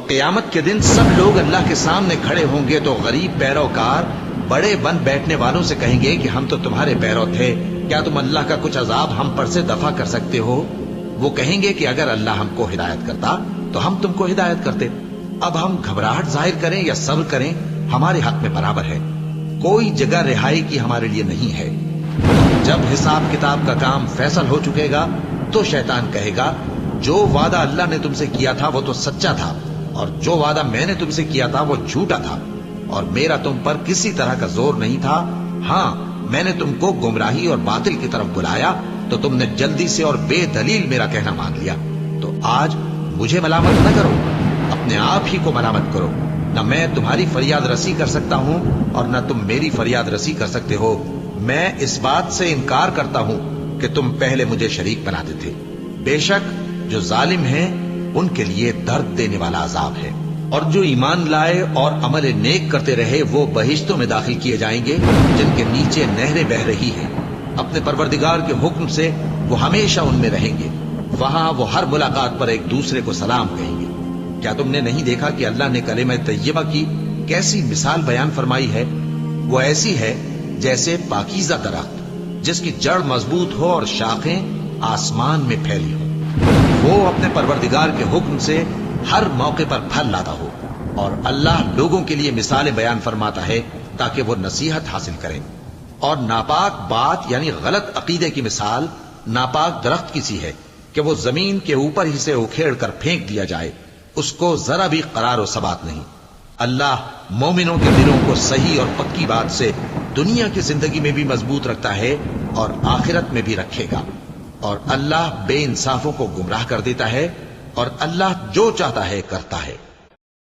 قیامت کے دن سب لوگ اللہ کے سامنے کھڑے ہوں گے تو غریب پیروکار بڑے بن بیٹھنے والوں سے کہیں گے کہ ہم تو تمہارے پیرو تھے، کیا تم اللہ کا کچھ عذاب ہم پر سے دفع کر سکتے ہو؟ وہ کہیں گے کہ اگر اللہ ہم کو ہدایت کرتا تو ہم تم کو ہدایت کرتے۔ اب ہم گھبراہٹ ظاہر کریں یا صبر کریں ہمارے حق میں برابر ہے، کوئی جگہ رہائی کی ہمارے لیے نہیں ہے۔ جب حساب کتاب کا کام فیصل ہو چکے گا تو شیطان کہے گا جو وعدہ اللہ نے تم سے کیا تھا وہ تو سچا تھا، اور جو وعدہ میں نے تم سے کیا تھا وہ جھوٹا تھا، اور میرا تم پر کسی طرح کا زور نہیں تھا۔ ہاں، میں نے تم کو گمراہی اور باطل کی طرف بلایا تو تم نے جلدی سے اور بے دلیل میرا کہنا مان لیا۔ تو آج مجھے ملامت نہ کرو، اپنے آپ ہی کو ملامت کرو۔ نہ میں تمہاری فریاد رسی کر سکتا ہوں اور نہ تم میری فریاد رسی کر سکتے ہو۔ میں اس بات سے انکار کرتا ہوں کہ تم پہلے مجھے شریک بناتے تھے۔ بے شک جو ظالم ہیں ان کے لیے درد دینے والا عذاب ہے، اور جو ایمان لائے اور عمل نیک کرتے رہے وہ بہشتوں میں داخل کیے جائیں گے جن کے نیچے نہریں بہہ رہی ہیں۔ اپنے پروردگار کے حکم سے وہ ہمیشہ ان میں رہیں گے، وہاں وہ ہر ملاقات پر ایک دوسرے کو سلام کہیں گے۔ کیا تم نے نہیں دیکھا کہ اللہ نے کلمہ طیبہ کی کیسی مثال بیان فرمائی ہے؟ وہ ایسی ہے جیسے پاکیزہ درخت جس کی جڑ مضبوط ہو اور شاخیں آسمان میں پھیلی ہو۔ وہ اپنے پروردگار کے حکم سے ہر موقع پر پھل لاتا ہو، اور اللہ لوگوں کے لیے مثالیں بیان فرماتا ہے تاکہ وہ نصیحت حاصل کریں۔ اور ناپاک بات یعنی غلط عقیدے کی مثال ناپاک درخت کی سی ہے کہ وہ زمین کے اوپر ہی سے اکھیڑ کر پھینک دیا جائے، اس کو ذرا بھی قرار و ثبات نہیں۔ اللہ مومنوں کے دلوں کو صحیح اور پکی بات سے دنیا کی زندگی میں بھی مضبوط رکھتا ہے اور آخرت میں بھی رکھے گا، اور اللہ بے انصافوں کو گمراہ کر دیتا ہے، اور اللہ جو چاہتا ہے کرتا ہے۔